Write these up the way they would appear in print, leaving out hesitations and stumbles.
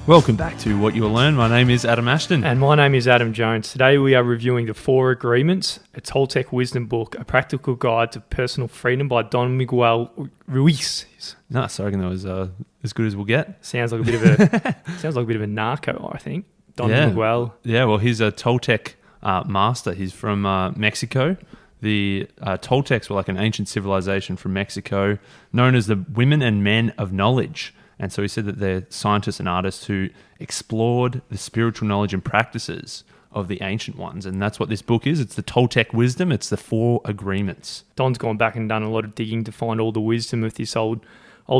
Welcome back to What You Will Learn. My name is Adam Ashton. And my name is Adam Jones. Today we are reviewing The Four Agreements, a Toltec wisdom book, a practical guide to personal freedom by Don Miguel Ruiz. Nice, I reckon that was as good as we'll get. Sounds like a bit of a narco, I think. Don Miguel. Yeah, well, he's a Toltec master. He's from Mexico. The Toltecs were like an ancient civilization from Mexico, known as the women and men of knowledge. And so he said that they're scientists and artists who explored the spiritual knowledge and practices of the ancient ones. And that's what this book is. It's the Toltec wisdom. It's the Four Agreements. Don's gone back and done a lot of digging to find all the wisdom of this old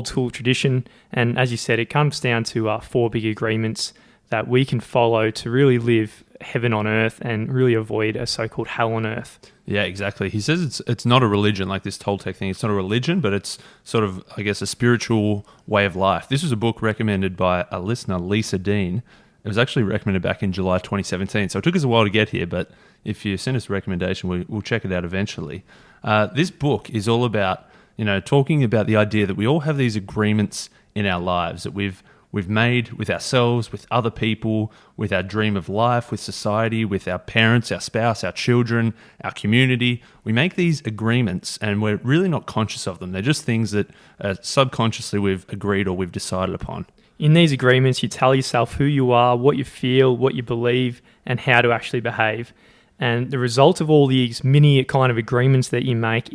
school tradition. And as you said, it comes down to four big agreements that we can follow to really live heaven on earth and really avoid a so-called hell on earth. Yeah, exactly. He says it's not a religion like this Toltec thing. It's not a religion, but it's sort of, I guess, a spiritual way of life. This was a book recommended by a listener, Lisa Dean. It was actually recommended back in July 2017, so it took us a while to get here, but if you send us a recommendation, we'll check it out eventually. This book is all about, talking about the idea that we all have these agreements in our lives that we've made with ourselves, with other people, with our dream of life, with society, with our parents, our spouse, our children, our community. We make these agreements and we're really not conscious of them. They're just things that subconsciously we've agreed or we've decided upon. In these agreements, you tell yourself who you are, what you feel, what you believe, and how to actually behave. And the result of all these mini kind of agreements that you make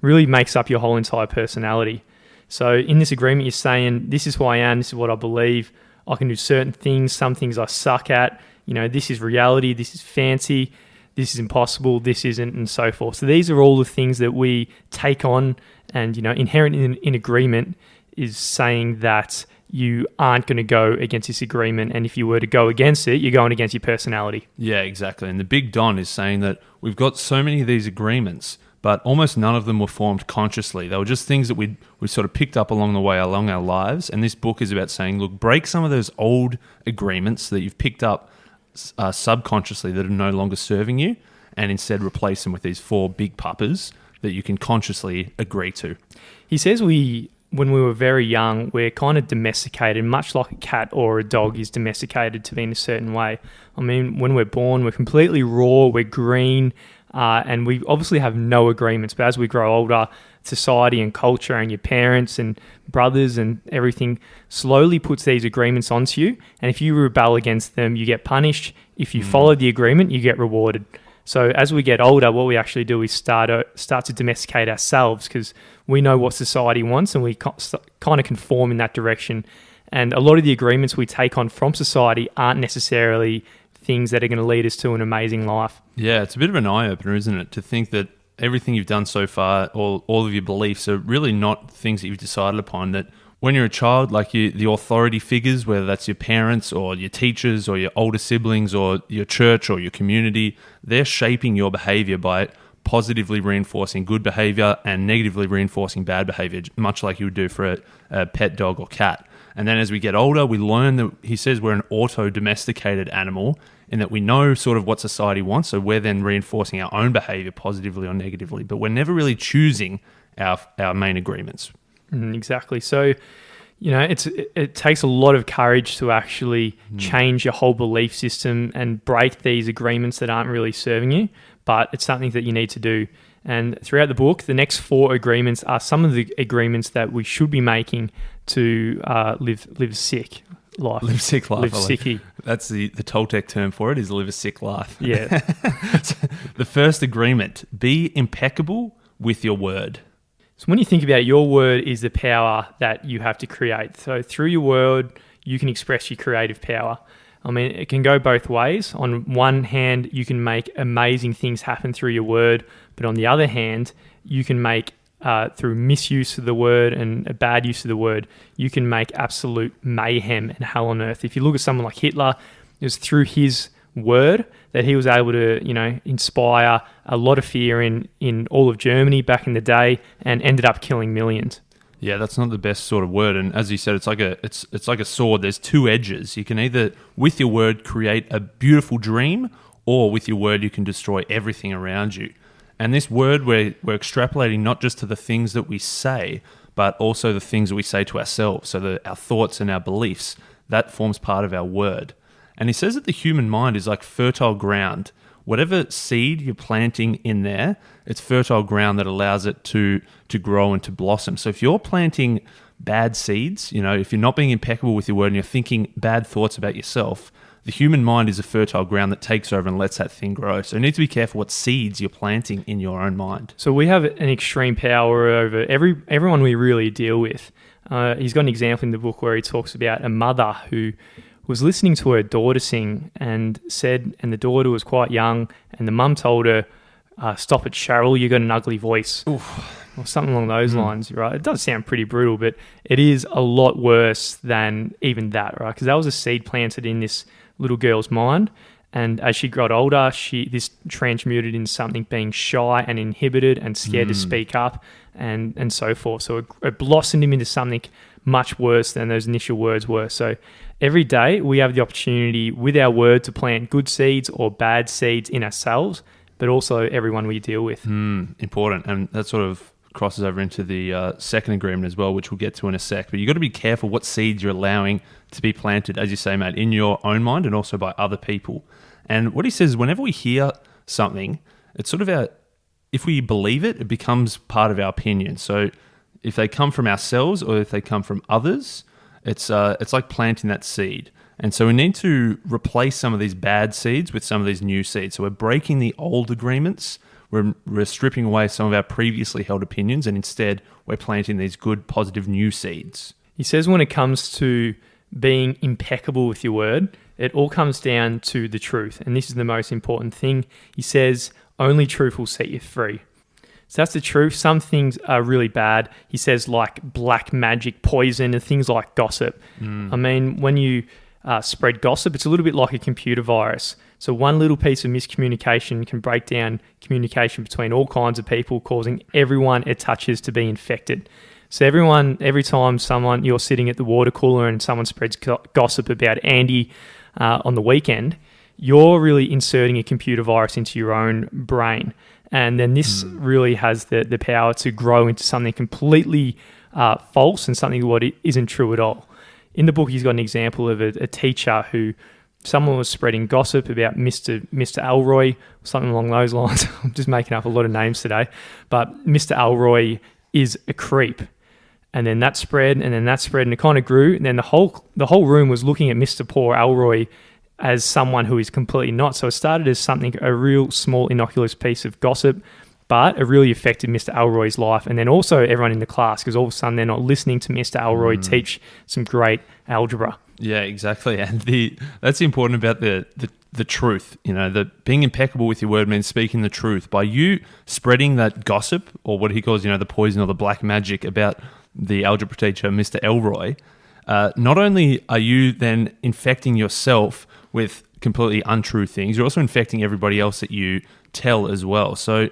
really makes up your whole entire personality. So in this agreement, you're saying, this is who I am, this is what I believe, I can do certain things, some things I suck at, this is reality, this is fancy, this is impossible, this isn't, and so forth. So these are all the things that we take on, and, inherent in agreement is saying that you aren't going to go against this agreement, and if you were to go against it, you're going against your personality. Yeah, exactly. And the Big Don is saying that we've got so many of these agreements, but almost none of them were formed consciously. They were just things that we sort of picked up along the way, along our lives. And this book is about saying, look, break some of those old agreements that you've picked up subconsciously that are no longer serving you, and instead replace them with these four big puppers that you can consciously agree to. He says when we were very young, we're kind of domesticated, much like a cat or a dog is domesticated to be in a certain way. I mean, when we're born, we're completely raw, we're green, and we obviously have no agreements. But as we grow older, society and culture and your parents and brothers and everything slowly puts these agreements onto you. And if you rebel against them, you get punished. If you follow the agreement, you get rewarded. So as we get older, what we actually do is start to domesticate ourselves, because we know what society wants and we kind of conform in that direction. And a lot of the agreements we take on from society aren't necessarily things that are going to lead us to an amazing life. Yeah, it's a bit of an eye-opener, isn't it? To think that everything you've done so far, all of your beliefs are really not things that you've decided upon. That when you're a child, like the authority figures, whether that's your parents or your teachers or your older siblings or your church or your community, they're shaping your behavior by positively reinforcing good behavior and negatively reinforcing bad behavior, much like you would do for a pet dog or cat. And then as we get older, we learn that he says we're an auto-domesticated animal, in that we know sort of what society wants, so we're then reinforcing our own behavior positively or negatively, but we're never really choosing our main agreements. Exactly. So, it takes a lot of courage to actually change your whole belief system and break these agreements that aren't really serving you, but it's something that you need to do. And throughout the book, the next four agreements are some of the agreements that we should be making to live sick life. Live sick life. Live sicky. That's the Toltec term for it, is live a sick life. Yeah. So the first agreement, be impeccable with your word. So when you think about it, your word is the power that you have to create. So through your word, you can express your creative power. I mean, it can go both ways. On one hand, you can make amazing things happen through your word, but on the other hand, you can make through misuse of the word and a bad use of the word, you can make absolute mayhem and hell on earth. If you look at someone like Hitler, it was through his word that he was able to, inspire a lot of fear in all of Germany back in the day, and ended up killing millions. Yeah, that's not the best sort of word. And as you said, it's like a sword. There's two edges. You can either, with your word, create a beautiful dream, or with your word, you can destroy everything around you. And this word, we're extrapolating not just to the things that we say, but also the things that we say to ourselves. So our thoughts and our beliefs, that forms part of our word. And he says that the human mind is like fertile ground. Whatever seed you're planting in there, it's fertile ground that allows it to grow and to blossom. So if you're planting bad seeds, if you're not being impeccable with your word and you're thinking bad thoughts about yourself, the human mind is a fertile ground that takes over and lets that thing grow. So you need to be careful what seeds you're planting in your own mind. So we have an extreme power over everyone we really deal with. He's got an example in the book where he talks about a mother who was listening to her daughter sing and the daughter was quite young, and the mum told her, "Stop it, Cheryl, you got an ugly voice." Oof. Or something along those lines, right? It does sound pretty brutal, but it is a lot worse than even that, right? Because that was a seed planted in this little girl's mind, and as she got older, this transmuted into something being shy and inhibited and scared to speak up and so forth. So it blossomed him into something much worse than those initial words were. So every day we have the opportunity with our word to plant good seeds or bad seeds in ourselves, but also everyone we deal with. Important, and that sort of crosses over into the second agreement as well, which we'll get to in a sec. But you've got to be careful what seeds you're allowing to be planted, as you say, mate, in your own mind and also by other people. And what he says is whenever we hear something, it's sort of if we believe it, it becomes part of our opinion. So if they come from ourselves or if they come from others, it's like planting that seed. And so we need to replace some of these bad seeds with some of these new seeds. So we're breaking the old agreements. We're stripping away some of our previously held opinions, and instead we're planting these good, positive new seeds. He says when it comes to being impeccable with your word, it all comes down to the truth. And this is the most important thing. He says only truth will set you free. So that's the truth. Some things are really bad. He says like black magic, poison, and things like gossip. I mean, when you spread gossip, it's a little bit like a computer virus. So one little piece of miscommunication can break down communication between all kinds of people, causing everyone it touches to be infected. So every time you're sitting at the water cooler and someone spreads gossip about Andy on the weekend, you're really inserting a computer virus into your own brain. And then this really has the power to grow into something completely false and something what isn't true at all. In the book, he's got an example of a teacher who someone was spreading gossip about Mr. Elroy, something along those lines. I'm just making up a lot of names today. But Mr. Elroy is a creep. And then that spread, and it kind of grew. And then the whole room was looking at Mr. Poor Elroy as someone who is completely not. So it started as a real small, innocuous piece of gossip, but it really affected Mr. Elroy's life. And then also everyone in the class, because all of a sudden they're not listening to Mr. Elroy teach some great algebra. Yeah, exactly. And that's important about the truth. The being impeccable with your word means speaking the truth. By you spreading that gossip, or what he calls, the poison or the black magic about the algebra teacher, Mr. Elroy, not only are you then infecting yourself with completely untrue things, you're also infecting everybody else that you tell as well. So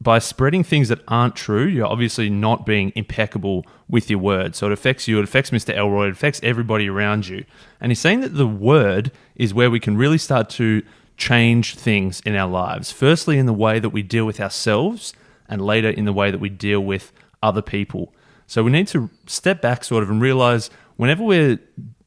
by spreading things that aren't true, you're obviously not being impeccable with your word. So it affects you, it affects Mr. Elroy, it affects everybody around you. And he's saying that the word is where we can really start to change things in our lives. Firstly, in the way that we deal with ourselves, and later in the way that we deal with other people. So we need to step back sort of and realize whenever we're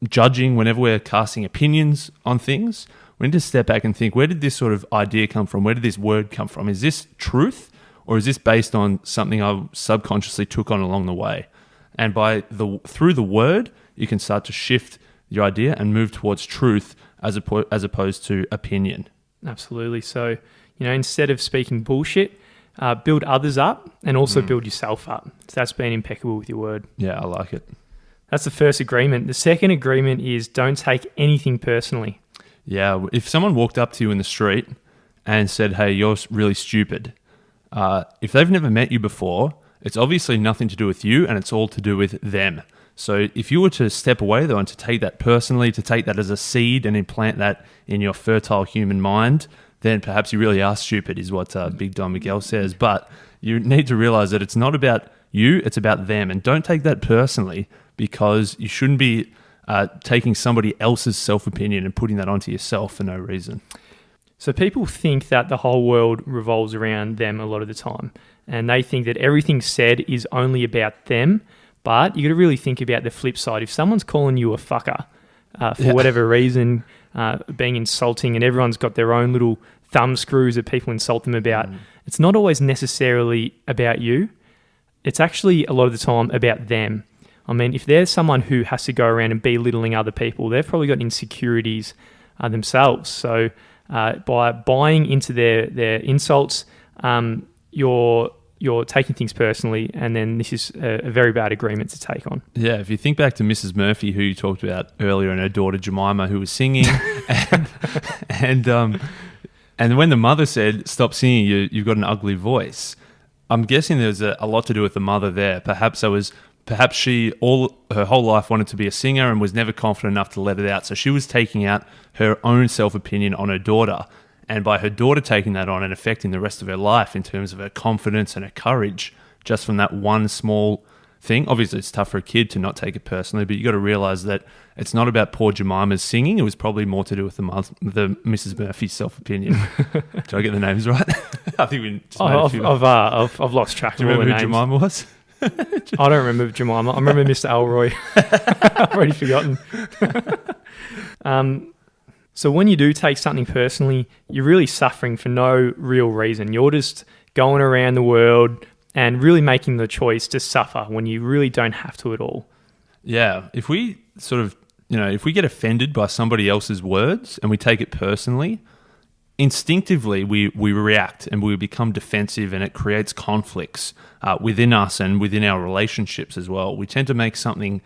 judging, whenever we're casting opinions on things, we need to step back and think, where did this sort of idea come from? Where did this word come from? Is this truth? Or is this based on something I subconsciously took on along the way? And through the word, you can start to shift your idea and move towards truth as opposed to opinion. Absolutely. So, instead of speaking bullshit, build others up and also build yourself up. So that's being impeccable with your word. Yeah, I like it. That's the first agreement. The second agreement is don't take anything personally. Yeah, if someone walked up to you in the street and said, "Hey, you're really stupid," if they've never met you before, it's obviously nothing to do with you and it's all to do with them. So if you were to step away though and to take that personally, to take that as a seed and implant that in your fertile human mind, then perhaps you really are stupid, is what Big Don Miguel says. But you need to realize that it's not about you, it's about them. And don't take that personally, because you shouldn't be taking somebody else's self-opinion and putting that onto yourself for no reason. So people think that the whole world revolves around them a lot of the time. And they think that everything said is only about them. But you got to really think about the flip side. If someone's calling you a fucker, for whatever reason, being insulting, and everyone's got their own little thumb screws that people insult them about. It's not always necessarily about you. It's actually a lot of the time about them. I mean, if there's someone who has to go around and belittling other people, they've probably got insecurities themselves. So by buying into their insults, you're taking things personally, and then this is a very bad agreement to take on. Yeah, if you think back to Mrs. Murphy, who you talked about earlier, and her daughter Jemima, who was singing, and when the mother said, "Stop singing, you've got an ugly voice," I'm guessing there's a lot to do with the mother there. Perhaps she her whole life wanted to be a singer and was never confident enough to let it out. So she was taking out her own self-opinion on her daughter. And by her daughter taking that on and affecting the rest of her life in terms of her confidence and her courage, just from that one small thing. Obviously, it's tough for a kid to not take it personally, but you got to realize that it's not about poor Jemima's singing. It was probably more to do with the Mrs. Murphy's self-opinion. Did I get the names right? I think we just made a few. I've lost track of all the names. Do you remember who Jemima was? I don't remember Jemima. I remember Mr. Elroy. I've already forgotten. So when you do take something personally, you're really suffering for no real reason. You're just going around the world and really making the choice to suffer when you really don't have to at all. Yeah. If we if we get offended by somebody else's words and we take it personally, instinctively we react and we become defensive, and it creates conflicts within us and within our relationships as well. We tend to make something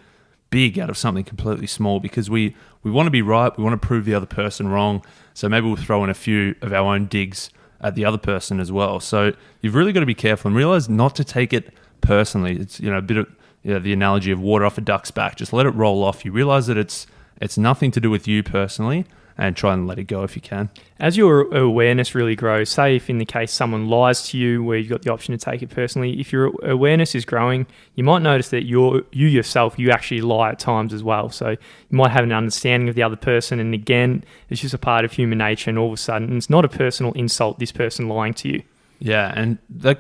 big out of something completely small because we want to be right, we want to prove the other person wrong, so maybe we'll throw in a few of our own digs at the other person as well. So you've really got to be careful and realize not to take it personally. It's a bit of the analogy of water off a duck's back. Just let it roll off. You realize that it's nothing to do with you personally, and try and let it go if you can. As your awareness really grows, say if in the case someone lies to you where you've got the option to take it personally, if your awareness is growing, you might notice that you actually lie at times as well. So you might have an understanding of the other person, and again, it's just a part of human nature, and all of a sudden it's not a personal insult, this person lying to you. Yeah, and it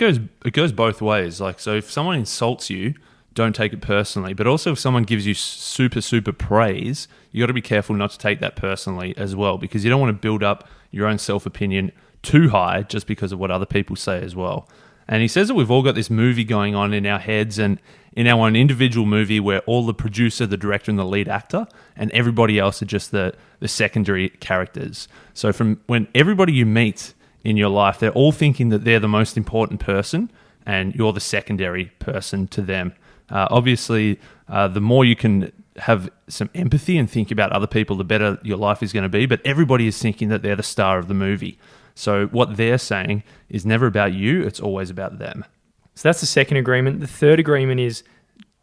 goes both ways. Like, so if someone insults you, don't take it personally. But also if someone gives you super, super praise, you got to be careful not to take that personally as well, because you don't want to build up your own self-opinion too high just because of what other people say as well. And he says that we've all got this movie going on in our heads, and in our own individual movie, we're all the producer, the director, and the lead actor, and everybody else are just the secondary characters. So from when everybody you meet in your life, they're all thinking that they're the most important person, and you're the secondary person to them. Obviously, the more you can have some empathy and think about other people, the better your life is going to be. But everybody is thinking that they're the star of the movie. So what they're saying is never about you. It's always about them. So that's the second agreement. The third agreement is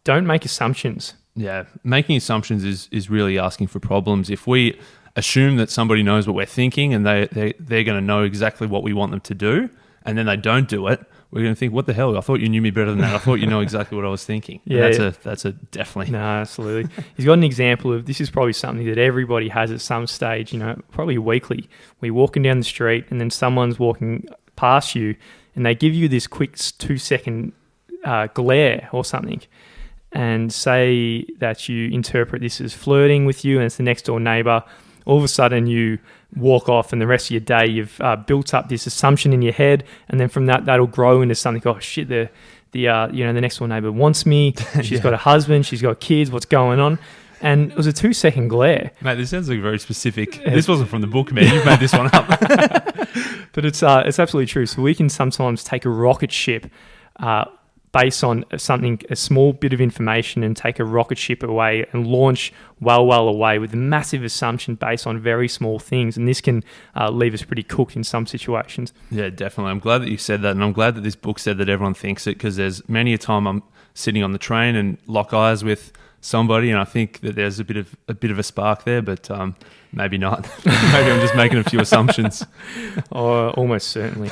don't make assumptions. Yeah, making assumptions is really asking for problems. If we assume that somebody knows what we're thinking and they're going to know exactly what we want them to do, and then they don't do it, we're going to think, what the hell? I thought you knew me better than that. I thought you know exactly what I was thinking. Yeah, that's a definitely. No, absolutely. He's got an example of, this is probably something that everybody has at some stage, probably weekly. We're walking down the street and then someone's walking past you and they give you this quick 2-second glare or something, and say that you interpret this as flirting with you and it's the next door neighbour. All of a sudden you walk off, and the rest of your day you've built up this assumption in your head, and then from that'll grow into something. Oh shit, the next door neighbour wants me. She's got a husband. She's got kids. What's going on? And it was a 2-second glare. Mate, this sounds like very specific. This wasn't from the book, man. You've made this one up. But it's absolutely true. So we can sometimes take a rocket ship based on a small bit of information, and take a rocket ship away and launch well away with a massive assumption based on very small things. And this can leave us pretty cooked in some situations. Yeah, definitely. I'm glad that you said that, and I'm glad that this book said that everyone thinks it, because there's many a time I'm sitting on the train and lock eyes with somebody, and I think that there's a bit of a spark there, but maybe not. Maybe I'm just making a few assumptions. Oh, almost certainly.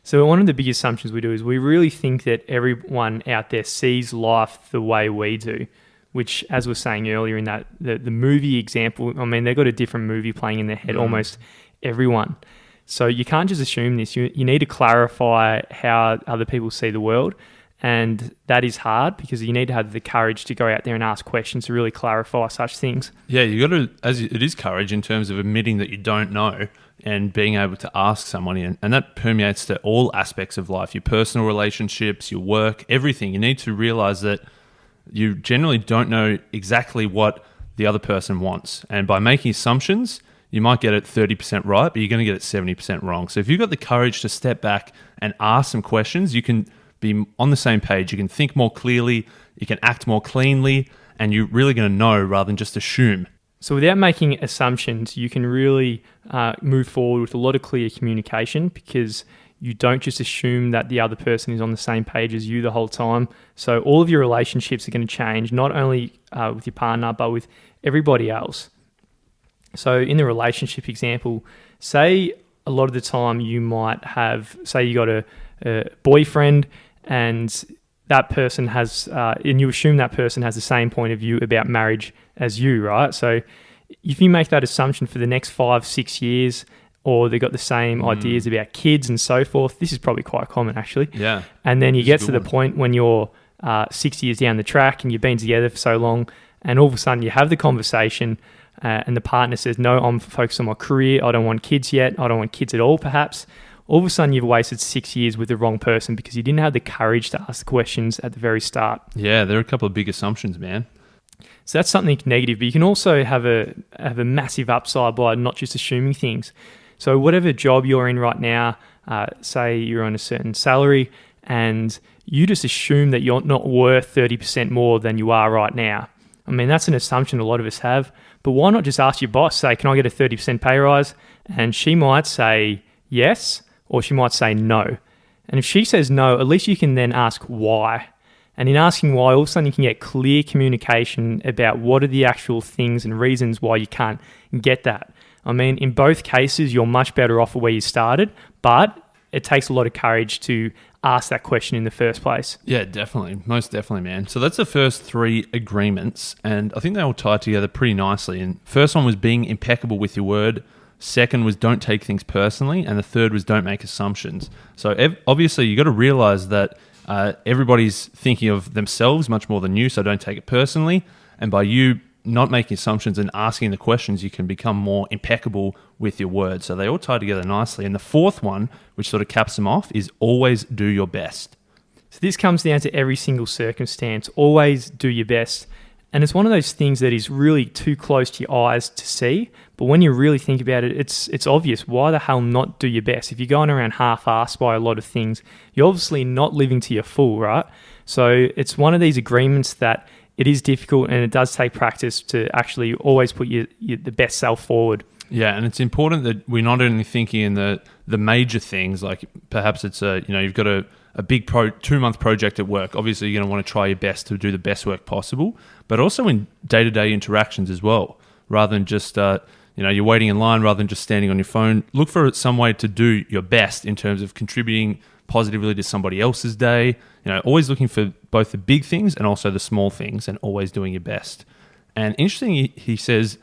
So one of the big assumptions we do is we really think that everyone out there sees life the way we do, which, as we were saying earlier in that the movie example, I mean, they've got a different movie playing in their head, almost everyone. So you can't just assume this. You need to clarify how other people see the world. And that is hard because you need to have the courage to go out there and ask questions to really clarify such things. Yeah, you got to, it is courage in terms of admitting that you don't know and being able to ask someone. And that permeates to all aspects of life, your personal relationships, your work, everything. You need to realize that you generally don't know exactly what the other person wants. And by making assumptions, you might get it 30% right, but you're going to get it 70% wrong. So if you've got the courage to step back and ask some questions, you can be on the same page. You can think more clearly, you can act more cleanly, and you're really going to know rather than just assume. So without making assumptions, you can really move forward with a lot of clear communication because you don't just assume that the other person is on the same page as you the whole time. So all of your relationships are going to change, not only with your partner, but with everybody else. So in the relationship example, say a lot of the time you might have, say you got a boyfriend and that person has, and you assume that person has the same point of view about marriage as you, right? So if you make that assumption for the next 5-6 years, or they've got the same ideas about kids and so forth, this is probably quite common actually. Yeah. And then you get to the point when you're 6 years down the track and you've been together for so long, and all of a sudden you have the conversation and the partner says, no, I'm focused on my career. I don't want kids yet. I don't want kids at all, perhaps. All of a sudden you've wasted 6 years with the wrong person because you didn't have the courage to ask the questions at the very start. Yeah, there are a couple of big assumptions, man. So that's something negative, but you can also have a massive upside by not just assuming things. So whatever job you're in right now, say you're on a certain salary and you just assume that you're not worth 30% more than you are right now. I mean, that's an assumption a lot of us have, but why not just ask your boss, say, can I get a 30% pay rise? And she might say yes, or she might say no. And if she says no, at least you can then ask why. And in asking why, all of a sudden you can get clear communication about what are the actual things and reasons why you can't get that. I mean, in both cases, you're much better off where you started, but it takes a lot of courage to ask that question in the first place. Yeah, definitely. Most definitely, man. So that's the first 3 agreements, and I think they all tie together pretty nicely. And first one was being impeccable with your word. Second was don't take things personally. And the third was don't make assumptions. So obviously, you got to realize that everybody's thinking of themselves much more than you, so don't take it personally. And by you not making assumptions and asking the questions, you can become more impeccable with your words. So they all tie together nicely. And the fourth one, which sort of caps them off, is always do your best. So this comes down to every single circumstance. Always do your best. And it's one of those things that is really too close to your eyes to see. But when you really think about it, it's obvious. Why the hell not do your best? If you're going around half-assed by a lot of things, you're obviously not living to your full, right? So it's one of these agreements that it is difficult and it does take practice to actually always put the best self forward. Yeah, and it's important that we're not only thinking in the major things, like perhaps it's you've got a big 2-month project at work. Obviously, you're going to want to try your best to do the best work possible, but also in day-to-day interactions as well. Rather than just you're waiting in line, rather than just standing on your phone, look for some way to do your best in terms of contributing positively to somebody else's day. Always looking for both the big things and also the small things, and always doing your best. And interesting, he says,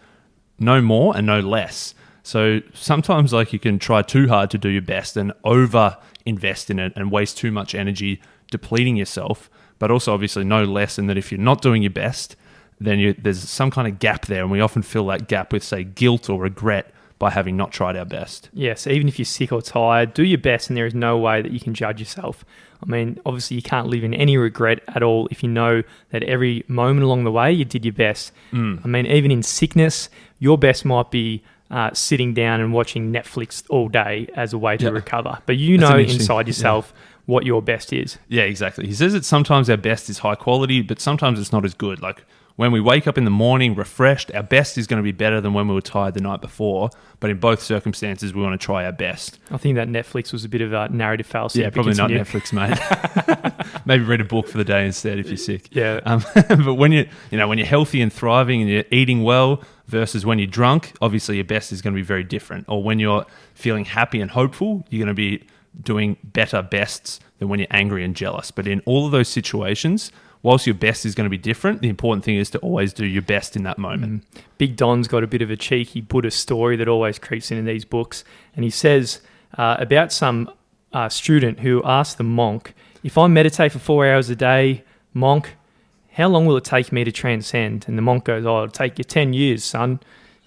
no more and no less. So sometimes you can try too hard to do your best and over invest in it and waste too much energy depleting yourself, but also obviously no less in that if you're not doing your best, then there's some kind of gap there, and we often fill that gap with, say, guilt or regret by having not tried our best. Yes, even if you're sick or tired, do your best, and there is no way that you can judge yourself. I mean, obviously you can't live in any regret at all if you know that every moment along the way you did your best. I mean, even in sickness, your best might be sitting down and watching Netflix all day as a way to recover. But you know inside yourself what your best is. Yeah, exactly. He says that sometimes our best is high quality, but sometimes it's not as good. Like when we wake up in the morning refreshed, our best is going to be better than when we were tired the night before. But in both circumstances, we want to try our best. I think that Netflix was a bit of a narrative fallacy. Yeah, probably not Netflix, mate. Maybe read a book for the day instead if you're sick. Yeah. But when you're healthy and thriving and you're eating well versus when you're drunk, obviously your best is going to be very different. Or when you're feeling happy and hopeful, you're going to be doing better bests than when you're angry and jealous. But in all of those situations, whilst your best is going to be different, the important thing is to always do your best in that moment. Big Don's got a bit of a cheeky Buddhist story that always creeps into these books. And he says about some student who asked the monk, if I meditate for 4 hours a day, monk, how long will it take me to transcend? And the monk goes, oh, it'll take you 10 years, son.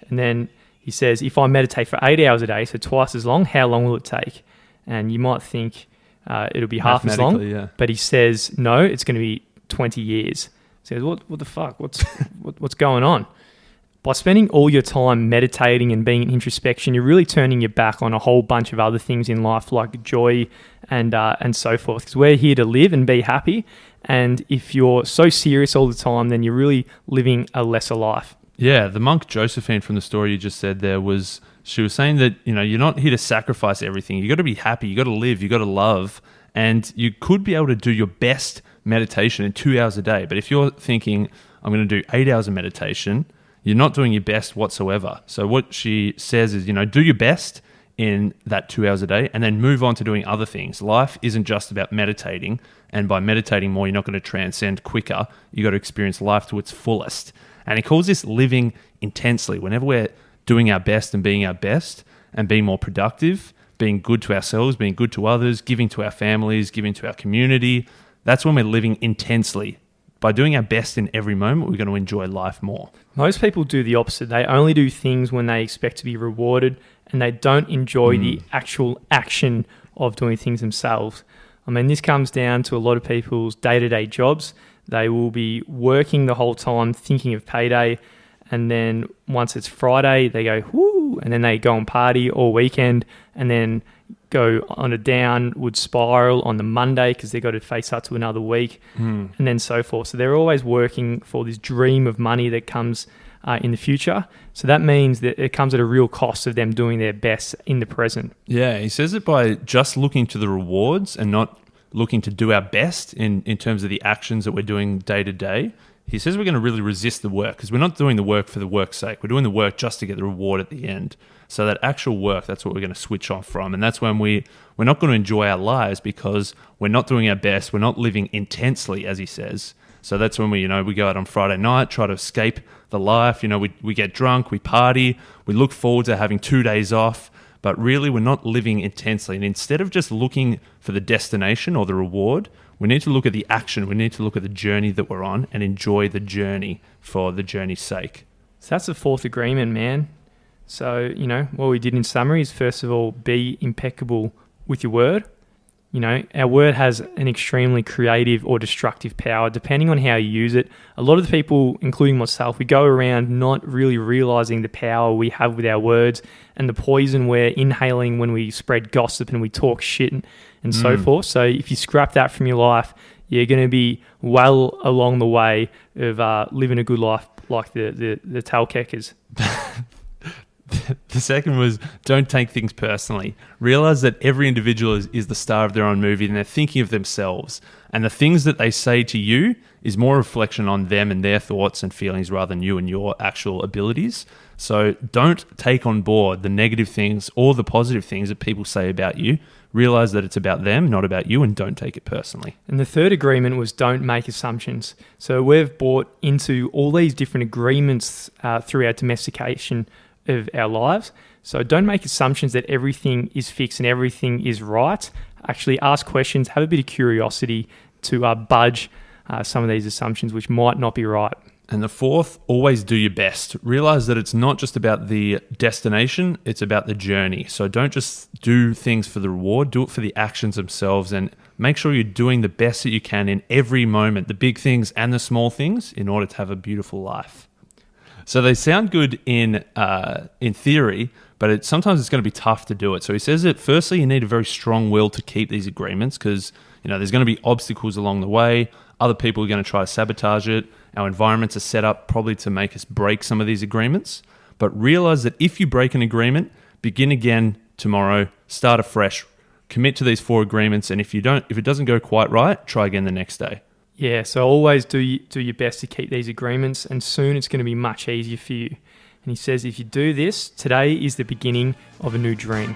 And then he says, if I meditate for 8 hours a day, so twice as long, how long will it take? And you might think it'll be half as long. Yeah. But he says, no, it's going to be 20 years. He says, what the fuck? What's going on? By spending all your time meditating and being in introspection, you're really turning your back on a whole bunch of other things in life, like joy and so forth. Because we're here to live and be happy. And if you're so serious all the time, then you're really living a lesser life. Yeah, the monk Josephine from the story you just said there she was saying that, you're not here to sacrifice everything. You got to be happy. You got to live. You got to love. And you could be able to do your best meditation in 2 hours a day. But if you're thinking, I'm going to do 8 hours of meditation, you're not doing your best whatsoever. So what she says is, do your best in that 2 hours a day and then move on to doing other things. Life isn't just about meditating. And by meditating more, you're not going to transcend quicker. You got to experience life to its fullest. And he calls this living intensely. Whenever we're doing our best and being more productive, being good to ourselves, being good to others, giving to our families, giving to our community, that's when we're living intensely. By doing our best in every moment, we're going to enjoy life more. Most people do the opposite. They only do things when they expect to be rewarded, and they don't enjoy the actual action of doing things themselves. I mean, this comes down to a lot of people's day-to-day jobs. They will be working the whole time thinking of payday, and then once it's Friday, they go, whoo, and then they go and party all weekend, and then go on a downward spiral on the Monday because they've got to face up to another week, and then so forth. So they're always working for this dream of money that comes in the future. So that means that it comes at a real cost of them doing their best in the present. Yeah, he says it by just looking to the rewards and not looking to do our best in terms of the actions that we're doing day to day. He says we're going to really resist the work because we're not doing the work for the work's sake. We're doing the work just to get the reward at the end. So that actual work, that's what we're going to switch off from. And that's when we're not going to enjoy our lives because we're not doing our best. We're not living intensely, as he says. So that's when we go out on Friday night, try to escape the life. We get drunk, we party, we look forward to having 2 days off. But really, we're not living intensely. And instead of just looking for the destination or the reward, we need to look at the action. We need to look at the journey that we're on and enjoy the journey for the journey's sake. So that's the fourth agreement, man. So, what we did in summary is, first of all, be impeccable with your word. Our word has an extremely creative or destructive power, depending on how you use it. A lot of the people, including myself, we go around not really realizing the power we have with our words and the poison we're inhaling when we spread gossip and we talk shit and so forth. So if you scrap that from your life, you're going to be well along the way of living a good life like the Toltecs. The second was, don't take things personally. Realize that every individual is the star of their own movie and they're thinking of themselves. And the things that they say to you is more reflection on them and their thoughts and feelings rather than you and your actual abilities. So don't take on board the negative things or the positive things that people say about you. Realize that it's about them, not about you, and don't take it personally. And the third agreement was, don't make assumptions. So we've bought into all these different agreements through our domestication of our lives. So don't make assumptions that everything is fixed and everything is right. Actually ask questions, have a bit of curiosity to budge some of these assumptions which might not be right. And the fourth, always do your best. Realize that it's not just about the destination, it's about the journey. So don't just do things for the reward, do it for the actions themselves, and make sure you're doing the best that you can in every moment, the big things and the small things, in order to have a beautiful life. So they sound good in theory, but sometimes it's going to be tough to do it. So he says that firstly, you need a very strong will to keep these agreements because there's going to be obstacles along the way. Other people are going to try to sabotage it. Our environments are set up probably to make us break some of these agreements. But realize that if you break an agreement, begin again tomorrow, start afresh, commit to these 4 agreements, and if it doesn't go quite right, try again the next day. Yeah, so always do your best to keep these agreements, and soon it's going to be much easier for you. And he says, if you do this, today is the beginning of a new dream.